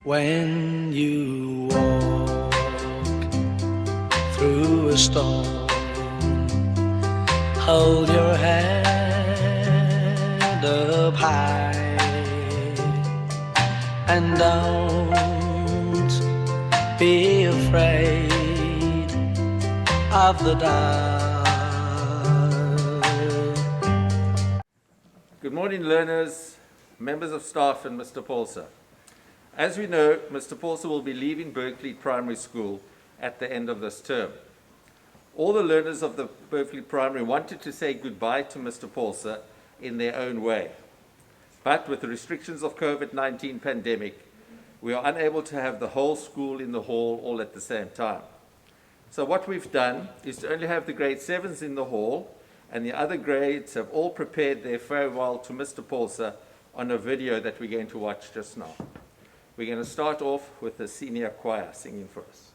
When you walk through a storm, hold your head up high and don't be afraid of the dark. Good morning, learners, members of staff, and Mr. Paulse. As we know, Mr. Paulse will be leaving Berkeley Primary School at the end of this term. All the learners of the Berkeley Primary wanted to say goodbye to Mr. Paulse in their own way. But with the restrictions of COVID-19 pandemic, we are unable to have the whole school in the hall all at the same time. So what we've done is to only have the grade 7s in the hall, and the other grades have all prepared their farewell to Mr. Paulse on a video that we're going to watch just now. We're going to start off with the senior choir singing for us.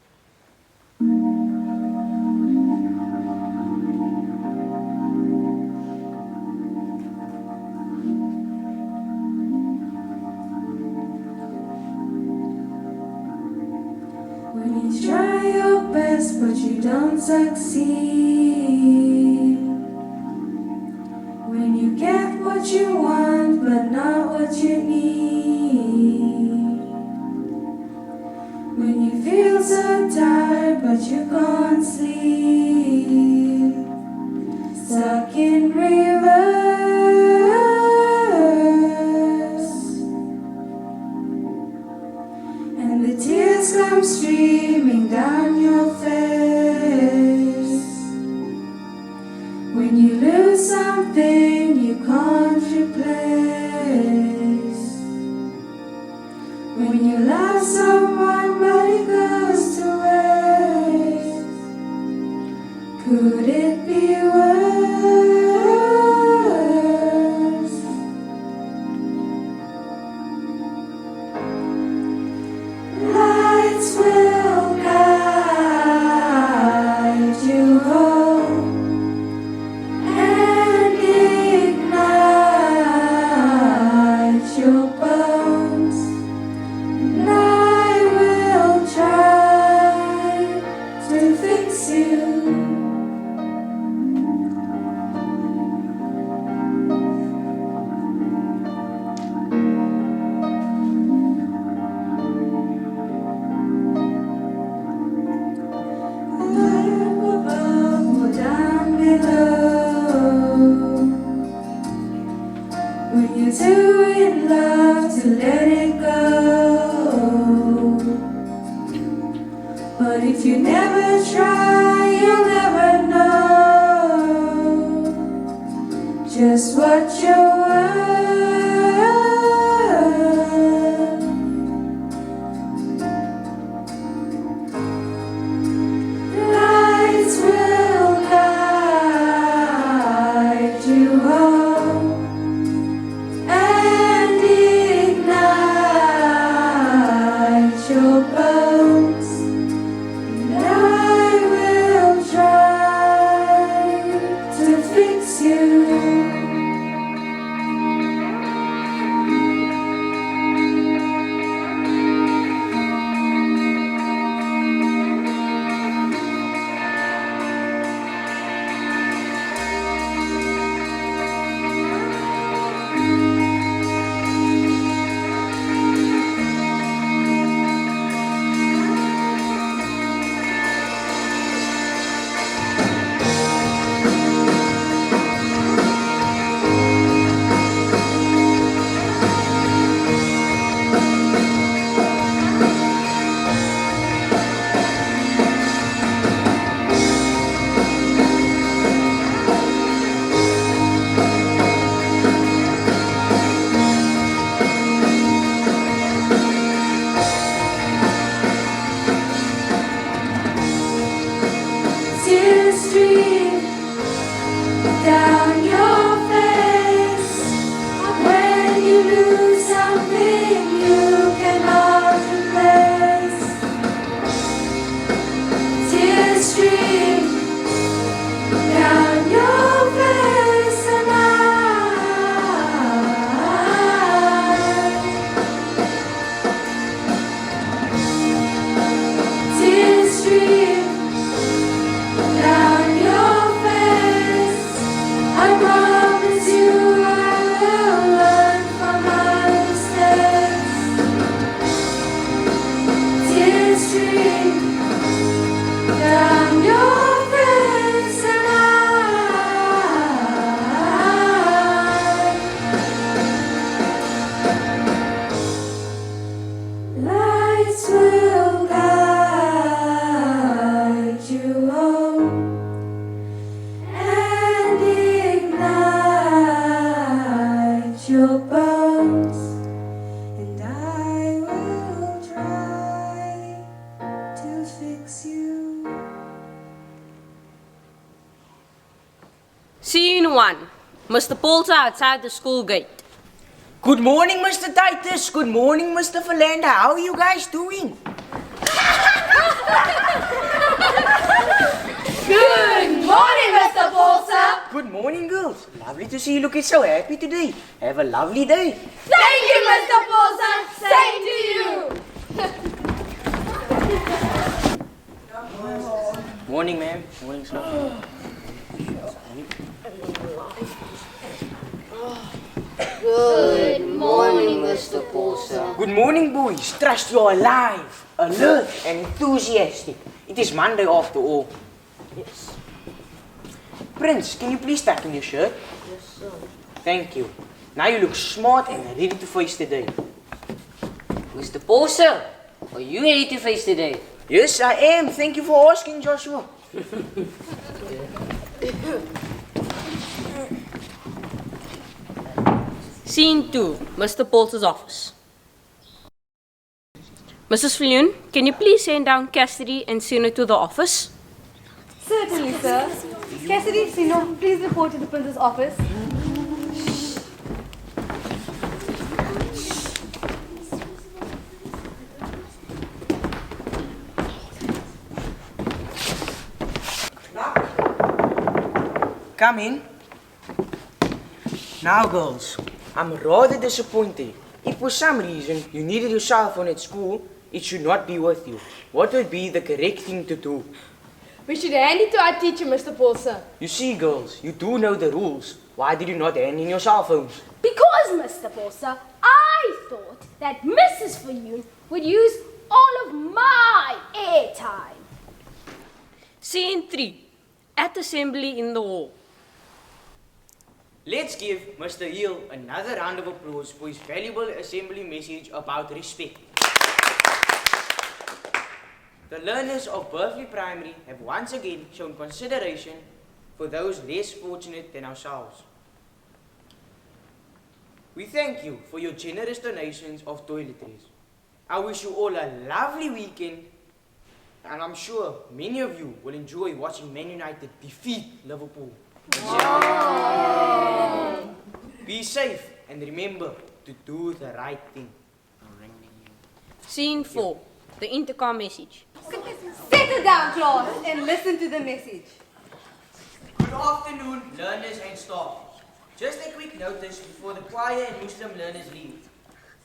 When you try your best but you don't succeed, when you get what you want but not what you need, when you feel so tired but you can't sleep, stuck in reverse, and the tears come streaming down your face, when you lose something you can't replace, when you love someone but it goes to waste, could it be worse? Lights will guide you home and ignite your bones, and I will try to fix you. Up above or down below, when you're too in love to let it go. But if you never try, you'll never know just what you're worth. Lights will guide you home and ignite your bones, and I will try to fix you. your bones, and I will try to fix you. Scene 1. Mr. Paulse outside the school gate. Good morning, Mr. Titus. Good morning, Mr. Philander. How are you guys doing? Good morning, Mr. Paulse. Good morning, girls. Lovely to see you looking so happy today. Have a lovely day. Thank you, Mr. Paulse. Same to you. Morning, ma'am. Morning, sir. Good morning, Mr. Paulse. Good morning, boys. Trust you are alive, alert, and enthusiastic. It is Monday after all. Yes. Prince, can you please tuck in your shirt? Yes, sir. Thank you. Now you look smart and ready to face the day. Mr. Paulse, are you ready to face the day? Yes, I am. Thank you for asking, Joshua. Scene 2. Mr. Paulse's office. Mrs. Fillion, can you please send down Cassidy and Sino to the office? Certainly, sir. Cassidy, Sino, please report to the prince's office. Come in. Now, girls, I'm rather disappointed. If for some reason you needed your cell phone at school, it should not be with you. What would be the correct thing to do? We should hand it to our teacher, Mr. Paulse. You see, girls, you do know the rules. Why did you not hand in your cell phones? Because, Mr. Paulse, I thought that Mrs. Fillion would use all of my airtime. Scene 3. At assembly in the hall. Let's give Mr. Hill another round of applause for his valuable assembly message about respect. The learners of Berkeley Primary have once again shown consideration for those less fortunate than ourselves. We thank you for your generous donations of toiletries. I wish you all a lovely weekend, and I'm sure many of you will enjoy watching Man United defeat Liverpool. Be safe and remember to do the right thing. Scene 4. The intercom message. Settle down, class, and listen to the message. Good afternoon, learners and staff. Just a quick notice before the choir and Muslim learners leave.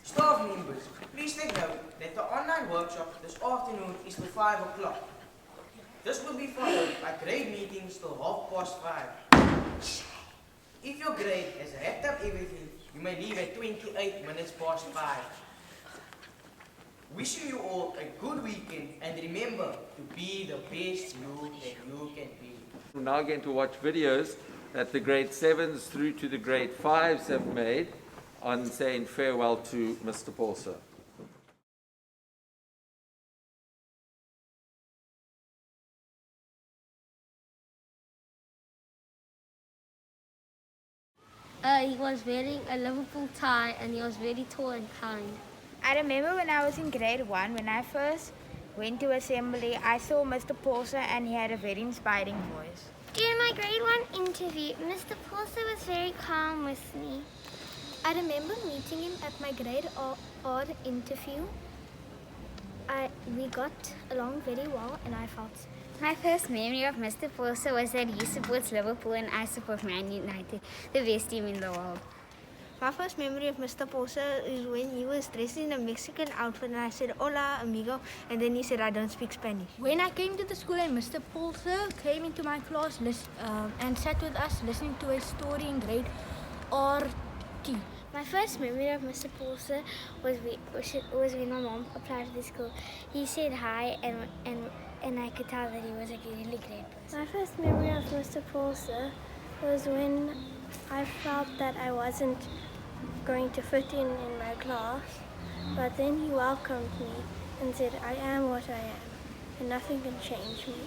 Staff members, please take note that the online workshop this afternoon is till 5 o'clock. This will be followed by grade meetings till 5:30. If your grade has wrapped up everything, you may leave at 28 minutes past 5. Wishing you all a good weekend, and remember to be the best you that you can be. We're now going to watch videos that the grade 7s through to the grade 5s have made on saying farewell to Mr. Paulse. He was wearing a Liverpool tie and he was very tall and kind. I remember when I was in grade 1, when I first went to assembly, I saw Mr. Paulse and he had a very inspiring voice. During my grade 1 interview, Mr. Paulse was very calm with me. I remember meeting him at my grade R interview. We got along very well and I felt. My first memory of Mr. Paulse was that he supports Liverpool and I support Man United, the best team in the world. My first memory of Mr. Paulse is when he was dressed in a Mexican outfit and I said, "Hola, amigo," and then he said, "I don't speak Spanish." When I came to the school and Mr. Paulse came into my class and sat with us listening to a story in grade RT. My first memory of Mr. Paulse was when my mom applied to the school. He said hi and I could tell that he was a really great person. My first memory of Mr. Paulse was when I felt that I wasn't going to fit in my class, but then he welcomed me and said, "I am what I am, and nothing can change me."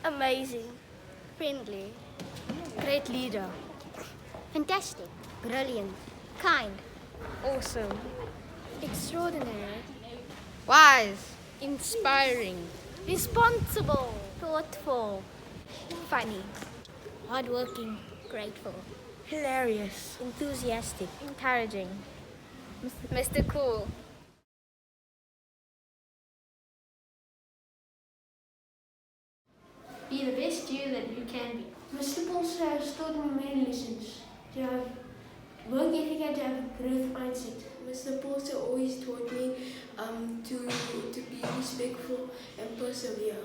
Amazing. Friendly. Great leader. Fantastic. Brilliant. Kind. Awesome. Extraordinary. Wise. Inspiring. Responsible. Thoughtful. Funny. Hardworking. Grateful. Hilarious. Enthusiastic. Encouraging. Mr. Cool. Be the best you that you can be. Mr. Paulse has taught me many lessons. To have work ethic and to have a growth mindset. Mr. Paulse always taught me to be respectful and persevere.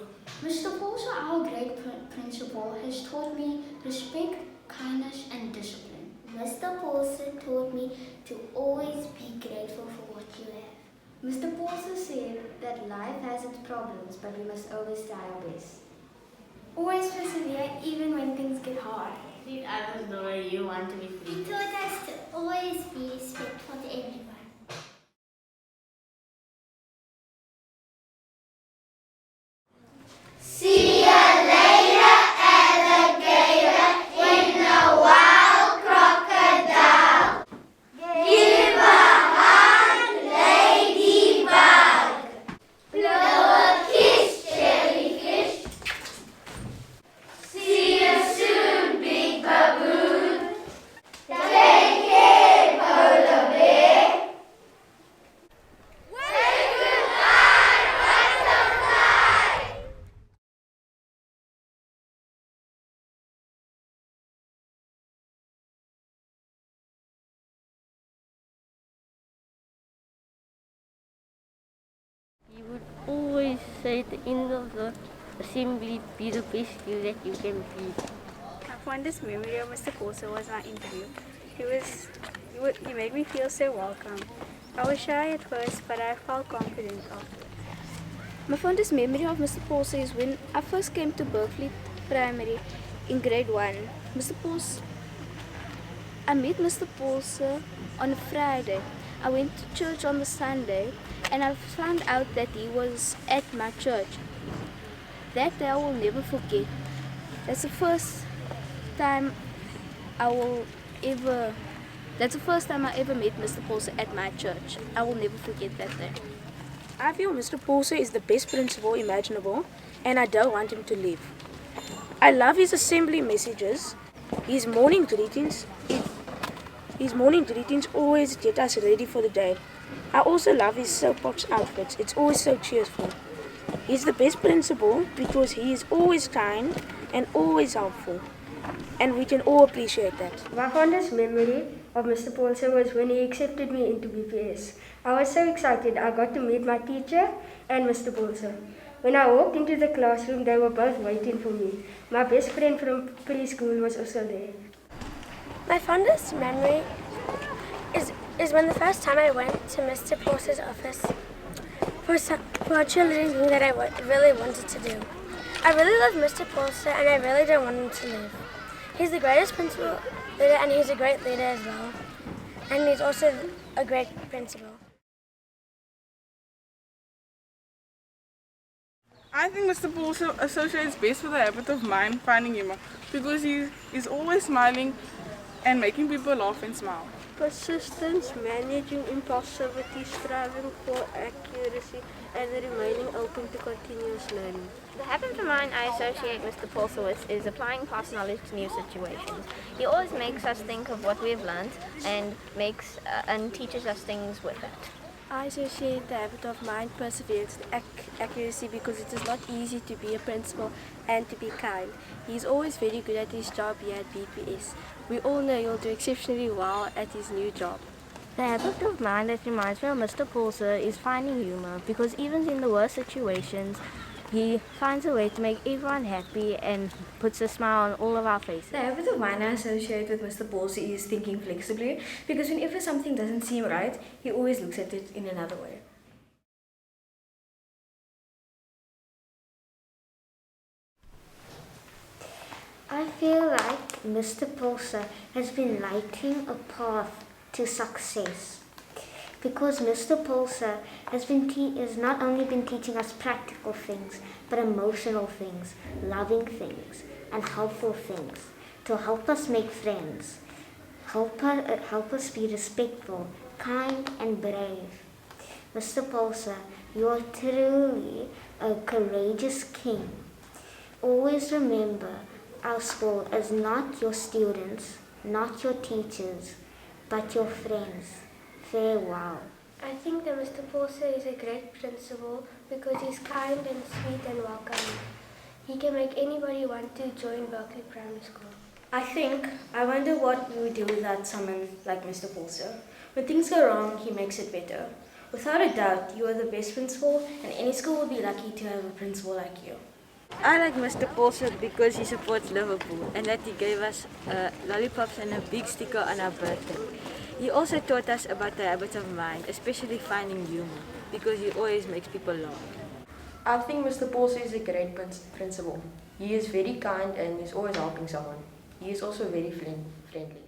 Mr. Paulse, our great principal, has taught me respect, kindness, and discipline. Mr. Paulse taught me to always be grateful for what you have. Mr. Paulse said that life has its problems, but we must always try our best. Always persevere even when things get hard. Treat others the way you want to be He treated. taught us to always be respectful to everyone. See ya later, alligator, in the wild crocodile. Give a hug, ladybug. Blow a kiss, jellyfish. See you soon, big baboon. Take care, polar bear. Wave goodbye, butterfly. He would always say at the end of the assembly, be the best you that you can be. My fondest memory of Mr. Paulse was my interview. He made me feel so welcome. I was shy at first, but I felt confident after. My fondest memory of Mr. Paulse is when I first came to Berkeley Primary in grade 1. I met Mr. Paulse on a Friday. I went to church on the Sunday and I found out that he was at my church. That day I will never forget. That's the first time I ever met Mr. Paulse at my church. I will never forget that day. I feel Mr. Paulse is the best principal imaginable and I don't want him to leave. I love his assembly messages. His morning greetings always get us ready for the day. I also love his soapbox outfits. It's always so cheerful. He's the best principal because he is always kind and always helpful. And we can all appreciate that. My fondest memory of Mr. Paulse was when he accepted me into BPS. I was so excited I got to meet my teacher and Mr. Paulse. When I walked into the classroom, they were both waiting for me. My best friend from preschool was also there. My fondest memory is when the first time I went to Mr. Paulse's office for a cheerleading thing that I really wanted to do. I really love Mr. Paulse and I really don't want him to leave. He's the greatest principal leader and he's a great leader as well. And he's also a great principal. I think Mr. Paulse associates best with the habit of mind finding humor because he is always smiling and making people laugh and smile. Persistence, managing impulsivity, striving for accuracy, and remaining open to continuous learning. The habit of mine I associate Mr. Paulse with is applying past knowledge to new situations. He always makes us think of what we've learned and teaches us things with it. I associate the habit of mind, perseverance, accuracy because it is not easy to be a principal and to be kind. He is always very good at his job here at BPS. We all know he'll do exceptionally well at his new job. The habit of mine that reminds me of Mr. Paulse is finding humor because even in the worst situations, he finds a way to make everyone happy and puts a smile on all of our faces. The habit of mine I associate with Mr. Paulse is thinking flexibly because whenever something doesn't seem right, he always looks at it in another way. I feel like Mr. Paulse has been lighting a path to success. Because Mr. Paulse has not only been teaching us practical things, but emotional things, loving things, and helpful things to help us make friends, help us be respectful, kind, and brave. Mr. Paulse, you are truly a courageous king. Always remember, our school is not your students, not your teachers, but your friends. Farewell. I think that Mr. Paulse is a great principal because he's kind and sweet and welcoming. He can make anybody want to join Berkeley Primary School. I wonder what we would do without someone like Mr. Paulse. When things go wrong, he makes it better. Without a doubt, you are the best principal, and any school will be lucky to have a principal like you. I like Mr. Paulse because he supports Liverpool and that he gave us lollipops and a big sticker on our birthday. He also taught us about the habits of mind, especially finding humor, because he always makes people laugh. I think Mr. Paulse is a great principal. He is very kind and is always helping someone. He is also very friendly.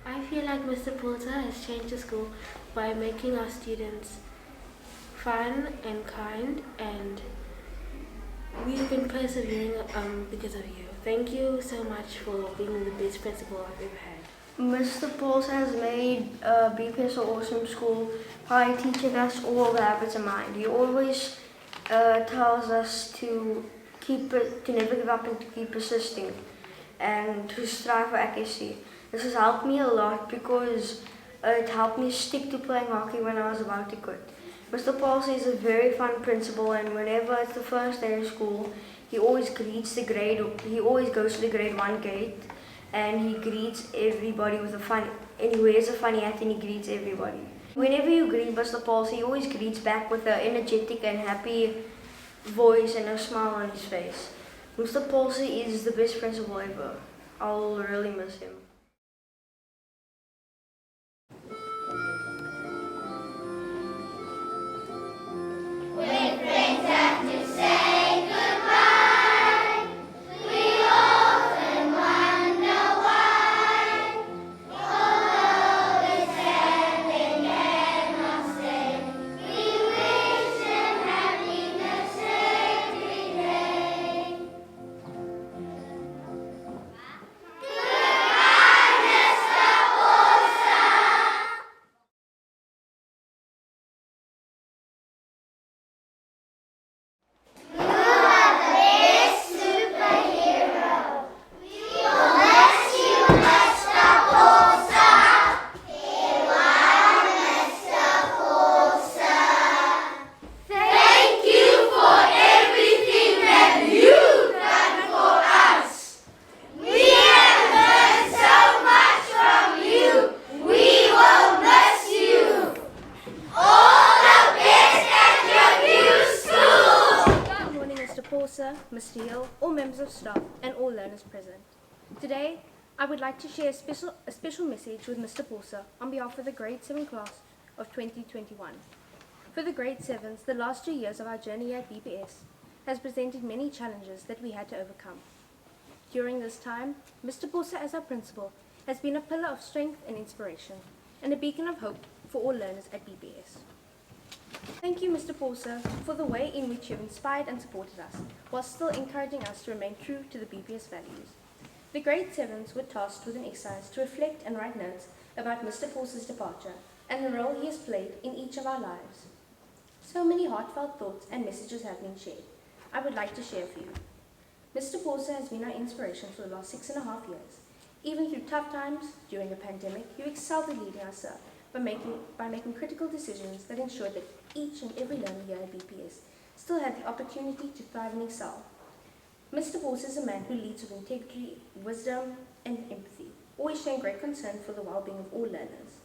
I feel like Mr. Paulse has changed the school by making our students fun and kind, and we've been persevering because of you. Thank you so much for being the best principal I've ever had. Mr. Paulse has made BPS an awesome school by teaching us all the habits of mind. He always tells us to never give up and to keep persisting and to strive for accuracy. This has helped me a lot because it helped me stick to playing hockey when I was about to quit. Mr. Paulse is a very fun principal, and whenever it's the first day of school, he always goes to the grade 1 gate, and he greets everybody and he wears a funny hat and he greets everybody. Whenever you greet Mr. Paulse, he always greets back with an energetic and happy voice and a smile on his face. Mr. Paulse is the best principal ever. I'll really miss him. When friends have to say goodbye, we often wonder why. Although it's sad they cannot stay, we wish them happiness every day. Goodbye, Mr. Paulse. You are the best superhero. We will miss you, Mr. Paulse. Farewell, Mr. Paulse. Thank you for everything that you've done for us. We have learned so much from you. We will miss you. All the best at your new school. Good morning, Mr. Paulse, Mr. Hill, all members of staff, and all learners present. Today, I would like to share a special message with Mr. Paulse on behalf of the Grade 7 class of 2021. For the Grade 7s, the last 2 years of our journey at BPS has presented many challenges that we had to overcome. During this time, Mr. Paulse, as our principal, has been a pillar of strength and inspiration, and a beacon of hope for all learners at BPS. Thank you, Mr. Paulse, for the way in which you have inspired and supported us, while still encouraging us to remain true to the BPS values. The Grade 7s were tasked with an exercise to reflect and write notes about Mr. Paulse's departure and the role he has played in each of our lives. So many heartfelt thoughts and messages have been shared. I would like to share a few. Mr. Paulse has been our inspiration for the last 6.5 years. Even through tough times, during the pandemic, you excelled at leading us by making critical decisions that ensured that each and every learner here at BPS still had the opportunity to thrive and excel. Mr. Paulse is a man who leads with integrity, wisdom, and empathy, always showing great concern for the well-being of all learners.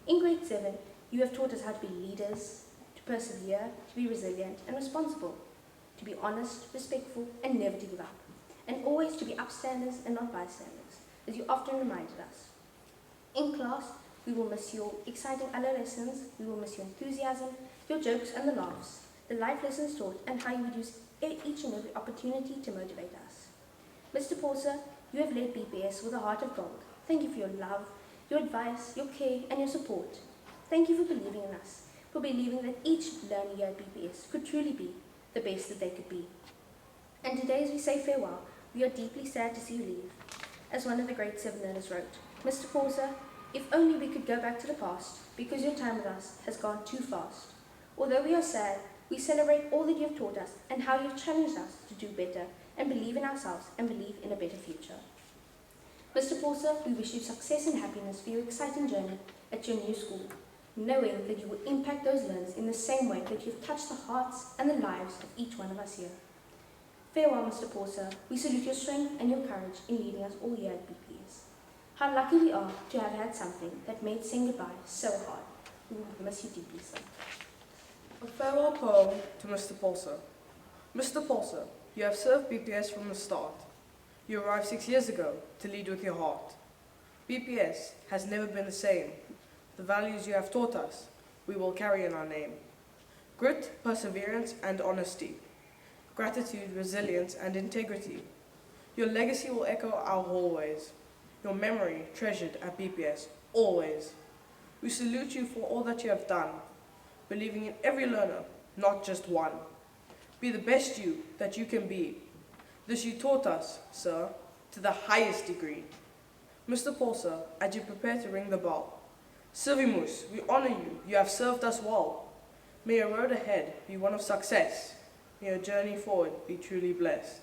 In Grade 7, you have taught us how to be leaders, to persevere, to be resilient and responsible, to be honest, respectful, and never to give up, and always to be upstanders and not bystanders, as you often reminded us. In class, we will miss your exciting other lessons, we will miss your enthusiasm, your jokes and the laughs, the life lessons taught, and how you would use each and every opportunity to motivate us. Mr. Paulse, you have led BPS with a heart of gold, Thank you for your love, your advice, your care, and your support. Thank you for believing in us, for believing that each learner here at BPS could truly be the best that they could be. And today, as we say farewell, we are deeply sad to see you leave. As one of the great 7 learners wrote, Mr. Paulse, if only we could go back to the past, because your time with us has gone too fast. Although we are sad, we celebrate all that you have taught us and how you have challenged us to do better and believe in ourselves and believe in a better future. Mr. Paulse, we wish you success and happiness for your exciting journey at your new school, knowing that you will impact those learners in the same way that you have touched the hearts and the lives of each one of us here. Farewell, Mr. Paulse. We salute your strength and your courage in leading us all here at BPS. How lucky we are to have had something that made saying goodbye so hard. We will miss you deeply, sir. A farewell poem to Mr. Paulse. Mr. Paulse, you have served BPS from the start. You arrived 6 years ago to lead with your heart. BPS has never been the same. The values you have taught us, we will carry in our name. Grit, perseverance, and honesty. Gratitude, resilience, and integrity. Your legacy will echo our hallways. Your memory treasured at BPS, always. We salute you for all that you have done, believing in every learner, not just one. Be the best you that you can be. This you taught us, sir, to the highest degree. Mr. Paulse, as you prepare to ring the bell, Servimus, we honor you. You have served us well. May your road ahead be one of success. May your journey forward be truly blessed.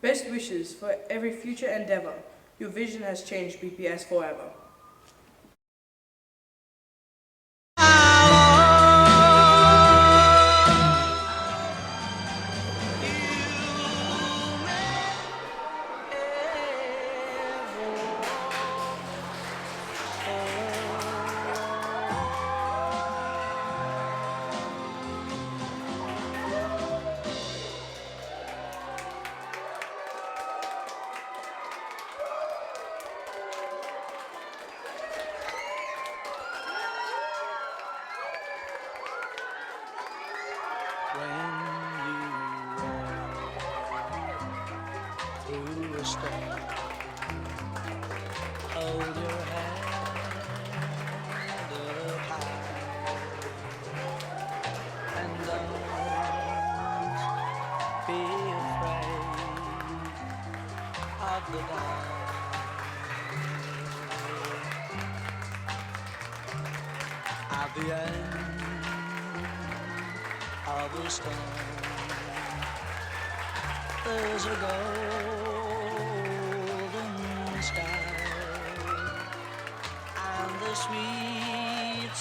Best wishes for every future endeavor. Your vision has changed BPS forever. Through a storm, hold your head up high, and don't be afraid of the dark. At the end of the storm, there's a golden sky and the sweet